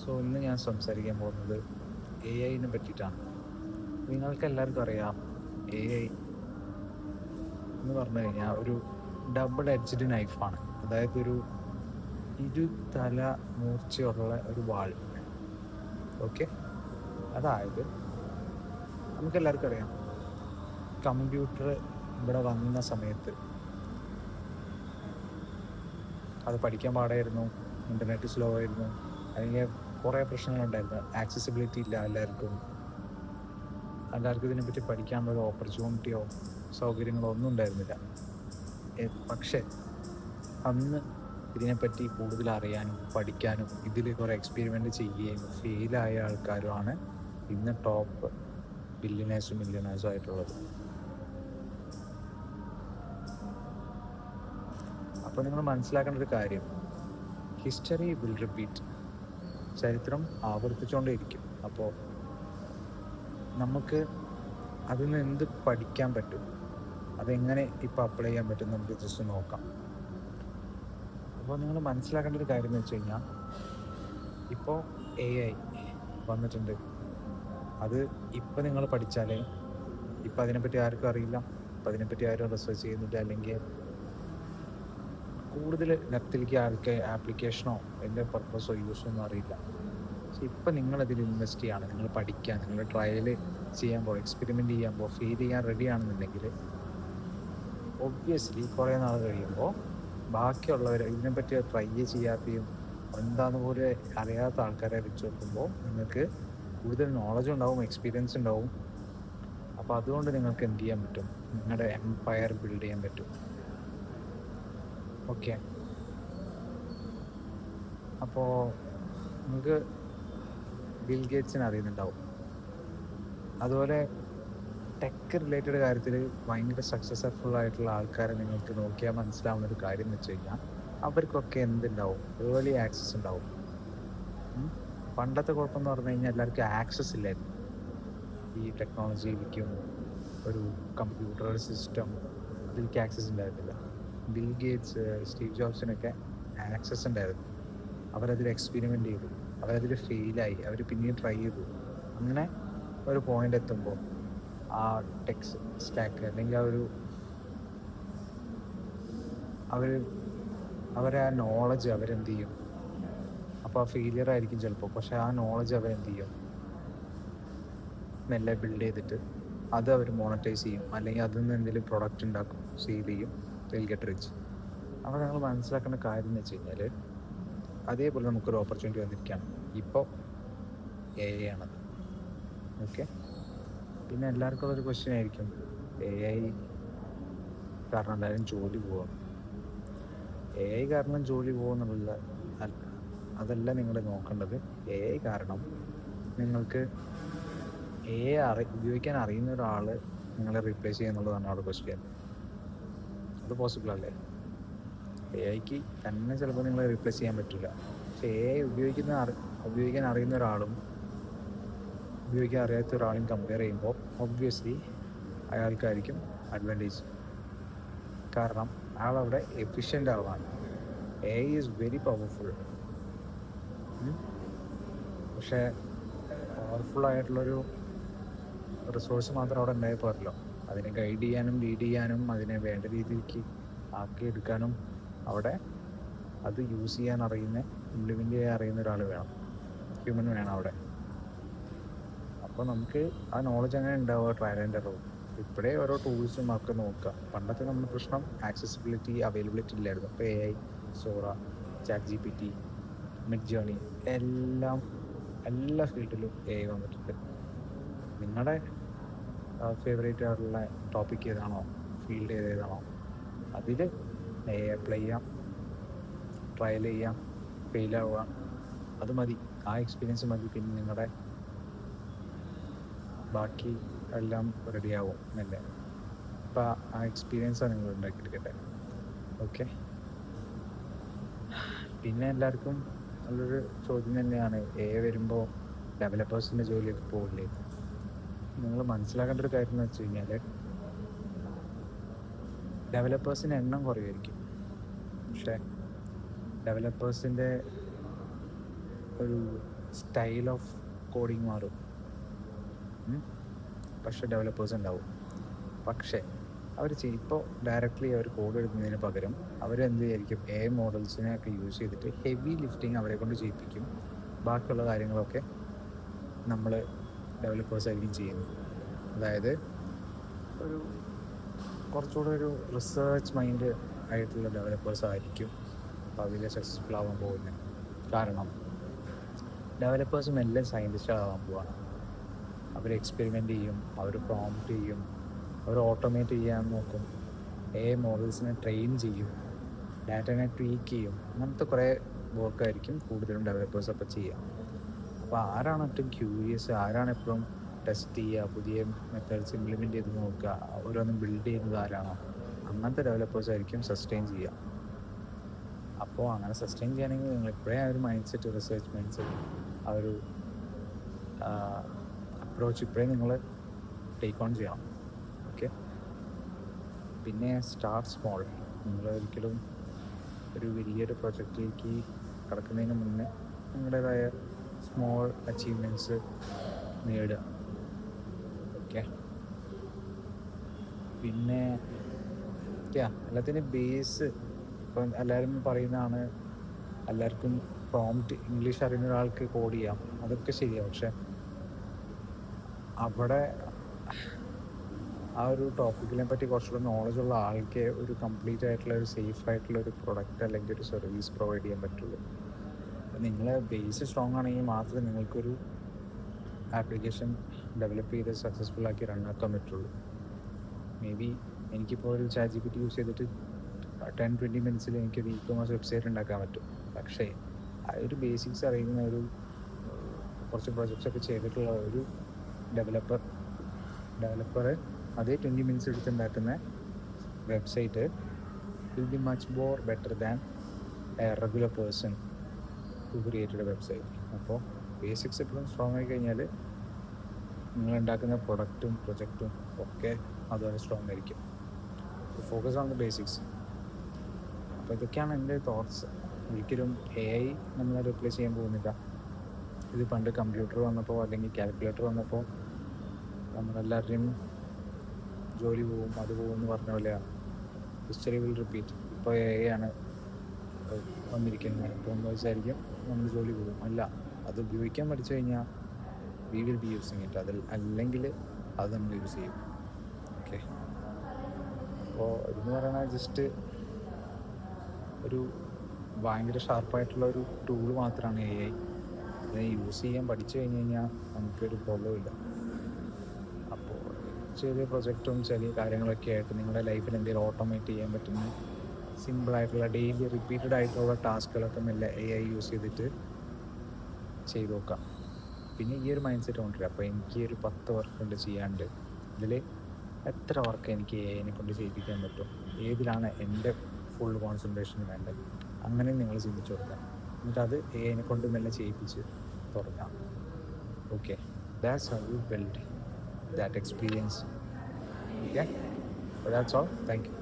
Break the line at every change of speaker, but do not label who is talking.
So ഇന്ന് ഞാൻ സംസാരിക്കാൻ പോകുന്നത് AI പറ്റിയിട്ടാണ്. നിങ്ങൾക്ക് എല്ലാവർക്കും അറിയാം, AI എന്ന് പറഞ്ഞു കഴിഞ്ഞാൽ ഒരു ഡബിൾ എഡ്ജ്ഡ് നൈഫാണ്. അതായത് ഒരു ഇരുതല മൂർച്ചയുള്ള ഒരു വാൾ. ഓക്കെ, അതായത് നമുക്കെല്ലാവർക്കും അറിയാം, കമ്പ്യൂട്ടർ ഇവിടെ വന്ന സമയത്ത് അത് പഠിക്കാൻ പാടായിരുന്നു, ഇൻ്റർനെറ്റ് സ്ലോ ആയിരുന്നു, അല്ലെങ്കിൽ കുറേ പ്രശ്നങ്ങളുണ്ടായിരുന്നു. ആക്സസിബിലിറ്റി ഇല്ല, എല്ലാവർക്കും ഇതിനെപ്പറ്റി പഠിക്കാനുള്ള ഒരു ഓപ്പർച്യൂണിറ്റിയോ സൗകര്യങ്ങളോ ഒന്നും ഉണ്ടായിരുന്നില്ല. പക്ഷേ അന്ന് ഇതിനെപ്പറ്റി കൂടുതൽ അറിയാനും പഠിക്കാനും ഇതിൽ കുറേ എക്സ്പെരിമെൻ്റ് ചെയ്യുകയും ഫെയിലായ ആൾക്കാരുമാണ് ഇന്ന് ടോപ്പ് മില്യണേഴ്സും ആയിട്ടുള്ളത്. അപ്പോൾ നിങ്ങൾ മനസ്സിലാക്കേണ്ട ഒരു കാര്യം, ഹിസ്റ്ററി വിൽ റിപ്പീറ്റ്. ചരിത്രം ആവർത്തിച്ചുകൊണ്ടേയിരിക്കും. അപ്പോൾ നമുക്ക് അതിൽ നിന്ന് എന്ത് പഠിക്കാൻ പറ്റും, അതെങ്ങനെ ഇപ്പോൾ അപ്ലൈ ചെയ്യാൻ പറ്റും, നമുക്ക് ജസ്റ്റ് നോക്കാം. അപ്പോൾ നിങ്ങൾ മനസ്സിലാക്കേണ്ട ഒരു കാര്യം എന്ന് വെച്ച് കഴിഞ്ഞാൽ, ഇപ്പോൾ AI വന്നിട്ടുണ്ട്. അത് ഇപ്പം നിങ്ങൾ പഠിച്ചാലേ, ഇപ്പം അതിനെപ്പറ്റി ആർക്കും അറിയില്ല, ഇപ്പം അതിനെപ്പറ്റി ആരും റിസർച്ച് ചെയ്യുന്നില്ല, അല്ലെങ്കിൽ കൂടുതൽ ഡെപ്തിലേക്ക് ആൾക്ക് ആപ്ലിക്കേഷനോ അതിൻ്റെ പർപ്പസോ യൂസോ ഒന്നും അറിയില്ല. പക്ഷെ ഇപ്പം നിങ്ങളതിൽ ഇൻവെസ്റ്റ് ചെയ്യുകയാണ്, നിങ്ങൾ പഠിക്കാൻ, നിങ്ങൾ ട്രയൽ ചെയ്യാൻ എക്സ്പെരിമെൻ്റ് ചെയ്യാൻ ഫെയിൽ ചെയ്യാൻ റെഡി ആണെന്നുണ്ടെങ്കിൽ, ഒബ്വിയസ്ലി കുറേ നാൾ കഴിയുമ്പോൾ ബാക്കിയുള്ളവർ ഇതിനെപ്പറ്റി ട്രൈ ചെയ്യാത്തയും എന്താണെന്ന് പോലെ അറിയാത്ത ആൾക്കാരെ വെച്ച് നോക്കുമ്പോൾ നിങ്ങൾക്ക് കൂടുതൽ നോളജ് ഉണ്ടാവും, എക്സ്പീരിയൻസ് ഉണ്ടാവും. അപ്പോൾ അതുകൊണ്ട് നിങ്ങൾക്ക് എന്ത് ചെയ്യാൻ പറ്റും, നിങ്ങളുടെ എംപയർ ബിൽഡ് ചെയ്യാൻ പറ്റും. ഓക്കെ, അപ്പോൾ നിങ്ങൾക്ക് ബിൽ ഗേറ്റ്സിനെ അറിയുന്നുണ്ടാവും. അതുപോലെ ടെക് റിലേറ്റഡ് കാര്യത്തിൽ ഭയങ്കര സക്സസ്ഫുൾ ആയിട്ടുള്ള ആൾക്കാരെ നിങ്ങൾക്ക് നോക്കിയാൽ മനസ്സിലാവുന്ന ഒരു കാര്യം എന്ന് വെച്ച് കഴിഞ്ഞാൽ, അവർക്കൊക്കെ എന്തുണ്ടാവും, ഏർലി ആക്സസ് ഉണ്ടാവും. പണ്ടത്തെ കുഴപ്പമെന്ന് പറഞ്ഞു കഴിഞ്ഞാൽ എല്ലാവർക്കും ആക്സസ് ഇല്ലായിരുന്നു ഈ ടെക്നോളജിയിലേക്കും, ഒരു കമ്പ്യൂട്ടർ സിസ്റ്റം ഇതിലേക്ക് ആക്സസ് ഉണ്ടായിരുന്നില്ല. ബിൽ ഗേറ്റ്സ്, സ്റ്റീവ് ജോബ്സിനൊക്കെ ആക്സസ് ഉണ്ടായിരുന്നു. അവരതിൽ എക്സ്പെരിമെൻ്റ് ചെയ്തു, അവരതിൽ ഫെയിലായി, അവർ പിന്നെയും ട്രൈ ചെയ്തു. അങ്ങനെ ഒരു പോയിന്റ് എത്തുമ്പോൾ ആ ടെക് സ്റ്റാക്ക് അല്ലെങ്കിൽ അവരെ ആ നോളജ് അവരെന്ത് ചെയ്യും, അപ്പോൾ ആ ഫെയിലിയർ ആയിരിക്കും ചിലപ്പോൾ, പക്ഷെ ആ നോളജ് അവരെന്ത് ചെയ്യും, മെല്ലെ ബിൽഡ് ചെയ്തിട്ട് അത് അവർ മോണറ്റൈസ് ചെയ്യും, അല്ലെങ്കിൽ അതിൽ നിന്ന് എന്തെങ്കിലും പ്രൊഡക്റ്റ് ഉണ്ടാക്കും, സെയിൽ ചെയ്യും, വിൽ ഗെറ്റ് റിച്ച്. അപ്പോൾ നിങ്ങൾ മനസ്സിലാക്കേണ്ട കാര്യം എന്ന് വെച്ച് കഴിഞ്ഞാൽ, അതേപോലെ നമുക്കൊരു ഓപ്പർച്യൂണിറ്റി വന്നിരിക്കുകയാണ്. ഇപ്പോൾ AI ആണത്. ഓക്കെ, പിന്നെ എല്ലാവർക്കും ഉള്ളൊരു ക്വസ്റ്റ്യൻ ആയിരിക്കും, AI കാരണം എല്ലാവരും ജോലി പോവാം. AI കാരണം ജോലി പോകുന്നുള്ള അതല്ല നിങ്ങൾ നോക്കേണ്ടത്. AI കാരണം നിങ്ങൾക്ക് AI ഉപയോഗിക്കാൻ അറിയുന്ന ഒരാൾ നിങ്ങളെ റീപ്ലേസ് ചെയ്യുന്നുള്ളതാണ് അവിടെ ക്വസ്റ്റ്യൻ. അത് പോസിബിൾ അല്ലേ? AI തന്നെ ചിലപ്പോൾ നിങ്ങളെ റീപ്ലേസ് ചെയ്യാൻ പറ്റില്ല. പക്ഷെ AI ഉപയോഗിക്കാൻ അറിയുന്ന ഒരാളും ഉപയോഗിക്കാൻ അറിയാത്ത ഒരാളും കമ്പയർ ചെയ്യുമ്പോൾ ഒബ്വിയസ്ലി അയാൾക്കായിരിക്കും അഡ്വാൻറ്റേജ്. കാരണം അയാളവിടെ എഫിഷ്യൻ്റ് ആവാണ്. AI is very powerful. പക്ഷേ പവർഫുൾ ആയിട്ടുള്ളൊരു റിസോഴ്സ് മാത്രം അവിടെ ഉണ്ടായാൽ പോരല്ലോ. അതിനെ ഗൈഡ് ചെയ്യാനും ലീഡ് ചെയ്യാനും അതിനെ വേണ്ട രീതിക്ക് ആക്കിയെടുക്കാനും അവിടെ അത് യൂസ് ചെയ്യാൻ അറിയുന്ന, ഇംപ്ലിമെൻ്റ് ചെയ്യാൻ അറിയുന്ന ഒരാൾ വേണം, ഹ്യൂമൻ വേണം അവിടെ. അപ്പോൾ നമുക്ക് ആ നോളജ് അങ്ങനെ ഉണ്ടാവുക, ട്രയൽ ആൻഡ് എറർ. ഇപ്പോഴേ ഓരോ ടൂൾസും ഒക്കെ നോക്കുക. പണ്ടത്തെ നമ്മുടെ പ്രശ്നം ആക്സസിബിലിറ്റി, അവൈലബിലിറ്റി ഇല്ലായിരുന്നു. ഇപ്പോൾ AI, സോറ, ChatGPT, മിഡ്ജേണി, എല്ലാ ഫീൽഡിലും AI വന്നിട്ടുണ്ട്. നിങ്ങളുടെ ഫേവറേറ്റ് ആയിട്ടുള്ള ടോപ്പിക് ഏതാണോ, ഫീൽഡ് ഏതാണോ, അതിൽ AI അപ്ലൈ ചെയ്യാം, ട്രയൽ ചെയ്യാം, ഫെയിലാവുക, അത് മതി. ആ എക്സ്പീരിയൻസ് മതി. പിന്നെ നിങ്ങളുടെ ബാക്കി എല്ലാം റെഡിയാവും എന്നല്ലേ. അപ്പോൾ ആ എക്സ്പീരിയൻസാണ് നിങ്ങൾ ഉണ്ടാക്കിയെടുക്കട്ടെ. ഓക്കെ, പിന്നെ എല്ലാവർക്കും നല്ലൊരു ചോദ്യം തന്നെയാണ്, AI വരുമ്പോൾ ഡെവലപ്പേഴ്സിൻ്റെ ജോലിയൊക്കെ പോകില്ലേ? നിങ്ങൾ മനസ്സിലാക്കേണ്ട ഒരു കാര്യം എന്ന് വെച്ച് കഴിഞ്ഞാൽ, ഡെവലപ്പേഴ്സിൻ്റെ എണ്ണം കുറയുമായിരിക്കും, പക്ഷേ ഡെവലപ്പേഴ്സിൻ്റെ ഒരു സ്റ്റൈൽ ഓഫ് കോഡിങ് മാറും. പക്ഷേ ഡെവലപ്പേഴ്സ് ഉണ്ടാവും. പക്ഷേ അവർ ഇപ്പോൾ ഡയറക്റ്റ്ലി അവർ കോഡ് എഴുതുന്നതിന് പകരം അവരെന്ത് വിചാരിക്കും, AI മോഡൽസിനെ ഒക്കെ യൂസ് ചെയ്തിട്ട് ഹെവി ലിഫ്റ്റിംഗ് അവരെ കൊണ്ട് ചെയ്യിപ്പിക്കും. ബാക്കിയുള്ള കാര്യങ്ങളൊക്കെ നമ്മൾ ഡെവലപ്പേഴ്സ് ആയിരിക്കും ചെയ്യുന്നത്. അതായത് ഒരു കുറച്ചുകൂടെ ഒരു റിസർച്ച് മൈൻഡ് ആയിട്ടുള്ള ഡെവലപ്പേഴ്സ് ആയിരിക്കും ഭാവിയിൽ സക്സസ്ഫുൾ ആവാൻ പോകുന്നത്. കാരണം ഡെവലപ്പേഴ്സും എല്ലാം സയൻറ്റിസ്റ്റുകളാവാൻ പോവാണ്. അവർ എക്സ്പെരിമെൻ്റ് ചെയ്യും, അവർ പ്രോംപ്റ്റ് ചെയ്യും, അവർ ഓട്ടോമേറ്റ് ചെയ്യാൻ നോക്കും, AI മോഡൽസിനെ ട്രെയിൻ ചെയ്യും, ഡാറ്റനെ ട്വീക്ക് ചെയ്യും. അങ്ങനത്തെ കുറേ വർക്കായിരിക്കും കൂടുതലും ഡെവലപ്പേഴ്സ് അപ്പോൾ ചെയ്യുക. അപ്പോൾ ആരാണ് ഏറ്റവും ക്യൂരിയസ്, ആരാണ് എപ്പോഴും ടെസ്റ്റ് ചെയ്യുക, പുതിയ മെത്തേഡ്സ് ഇംപ്ലിമെൻ്റ് ചെയ്ത് നോക്കുക, ഓരോന്നും ബിൽഡ് ചെയ്യുന്നത് ആരാണോ, അങ്ങനത്തെ ഡെവലപ്പേഴ്സ് ആയിരിക്കും സസ്റ്റെയിൻ ചെയ്യുക. അപ്പോൾ അങ്ങനെ സസ്റ്റെയിൻ ചെയ്യണമെങ്കിൽ നിങ്ങൾ ഇപ്പോഴേ ആ ഒരു mind set, research mind set, ആ ഒരു അപ്രോച്ച് ഇപ്പോഴേ നിങ്ങൾ ടേക്ക് ഓൺ ചെയ്യണം. ഓക്കെ. പിന്നെ സ്റ്റാർട്ട് സ്മോൾ. നിങ്ങൾ ഒരിക്കലും ഒരു വലിയൊരു പ്രൊജക്റ്റിലേക്ക് കടക്കുന്നതിന് മുന്നേ നിങ്ങളുടേതായ സ്മോൾ അച്ചീവ്മെൻറ്റ്സ് നേടുക. ഓക്കെ. പിന്നെ എല്ലാത്തിനും ബേസ് ഇപ്പം എല്ലാവരും പറയുന്നതാണ് എല്ലാവർക്കും പ്രോംപ്റ്റ് ഇംഗ്ലീഷ് അറിയുന്ന ഒരാൾക്ക് കോഡ് ചെയ്യാം, അതൊക്കെ ശരിയാണ്. പക്ഷെ അവിടെ ആ ഒരു ടോപ്പിക്കിനെ പറ്റി കുറച്ചുകൂടെ നോളജുള്ള ആൾക്ക് ഒരു കംപ്ലീറ്റ് ആയിട്ടുള്ള ഒരു സേഫ് ആയിട്ടുള്ള ഒരു പ്രൊഡക്റ്റ് അല്ലെങ്കിൽ ഒരു സർവീസ് പ്രൊവൈഡ് ചെയ്യാൻ പറ്റുള്ളൂ. അപ്പം നിങ്ങളെ ബേസ് സ്ട്രോങ് ആണെങ്കിൽ മാത്രമേ നിങ്ങൾക്കൊരു ആപ്ലിക്കേഷൻ ഡെവലപ്പ് ചെയ്ത് സക്സസ്ഫുൾ ആക്കി റണ്ണാക്കാൻ പറ്റുള്ളൂ. മേ ബി എനിക്കിപ്പോൾ ഒരു ChatGPT യൂസ് ചെയ്തിട്ട് 10-20 മിനിറ്റ്സിൽ എനിക്കൊരു ഇ-കൊമേഴ്സ് വെബ്സൈറ്റ് ഉണ്ടാക്കാൻ പറ്റും. പക്ഷേ ആ ഒരു ബേസിക്സ് അറിയുന്ന ഒരു കുറച്ച് പ്രോജക്ട്സ് ഒക്കെ ചെയ്തിട്ടുള്ള ഒരു ഡെവലപ്പർ അതേ 20 മിനിറ്റ്സ് എടുത്തുണ്ടാക്കുന്ന website will be much more better than a regular person who created a website. അപ്പോൾ ബേസിക്സ് എപ്പോഴും സ്ട്രോങ് ആയി കഴിഞ്ഞാൽ നിങ്ങൾ ഉണ്ടാക്കുന്ന പ്രൊഡക്റ്റും പ്രൊജക്റ്റും ഒക്കെ അതുപോലെ സ്ട്രോങ് ആയിരിക്കും. Focus on the basics. അപ്പോൾ ഇതൊക്കെയാണ് എൻ്റെ തോട്ട്സ്. ഒരിക്കലും AI നമ്മളെ റിപ്ലേസ് ചെയ്യാൻ പോകുന്നില്ല. ഇത് പണ്ട് കമ്പ്യൂട്ടർ വന്നപ്പോൾ അല്ലെങ്കിൽ കാൽക്കുലേറ്റർ വന്നപ്പോൾ നമ്മളെല്ലാവരുടെയും ജോലി പോവും, അത് പോകും എന്ന് പറഞ്ഞ പോലെയാണ്. History will repeat. ഇപ്പോൾ AI ആണ് വന്നിരിക്കുന്നത്, ഇപ്പോൾ എന്ന് വിചാരിക്കും നമ്മൾ ജോലി പോകും. അല്ല, അത് ഉപയോഗിക്കാൻ പഠിച്ചു കഴിഞ്ഞാൽ we will be using it. അല്ലെങ്കിൽ അത് നമ്മൾ യൂസ് ചെയ്യും. ഓക്കെ. അപ്പോൾ ഇതെന്ന് പറയുന്നത് ജസ്റ്റ് ഒരു ഭയങ്കര ഷാർപ്പായിട്ടുള്ള ഒരു ടൂൾ മാത്രമാണ് AI. അതിനെ യൂസ് ചെയ്യാൻ പഠിച്ചു കഴിഞ്ഞ് കഴിഞ്ഞാൽ നമുക്കൊരു പ്രോബ്ലം ഇല്ല. അപ്പോൾ ചെറിയ പ്രൊജക്റ്റും ചെറിയ കാര്യങ്ങളൊക്കെ ആയിട്ട് നിങ്ങളുടെ ലൈഫിൽ എന്തെങ്കിലും ഓട്ടോമേറ്റ് ചെയ്യാൻ പറ്റുന്ന സിമ്പിളായിട്ടുള്ള ഡെയിലി റിപ്പീറ്റഡ് ആയിട്ടുള്ള ടാസ്കുകളൊക്കെ മെല്ലെ AI യൂസ് ചെയ്തിട്ട് ചെയ്ത് നോക്കാം. പിന്നെ ഈ ഒരു മൈൻഡ് സെറ്റ് കൊണ്ടുവരിക. അപ്പോൾ എനിക്ക് ഒരു 10 വർക്കുണ്ട് ചെയ്യാണ്ട്, ഇതിൽ എത്ര വർക്ക് എനിക്ക് AI കൊണ്ട് ചെയ്യിപ്പിക്കാൻ പറ്റും, ഏതിലാണ് എൻ്റെ ഫുൾ കോൺസെൻട്രേഷൻ വേണ്ടത്, അങ്ങനെ നിങ്ങൾ ചിന്തിച്ചു കൊടുക്കാം. എന്നിട്ട് അത് AI കൊണ്ട് മെല്ലെ ചെയ്യിപ്പിച്ച് തുടങ്ങാം. Okay. That's how you build that experience. Okay, so that's all. Thank you.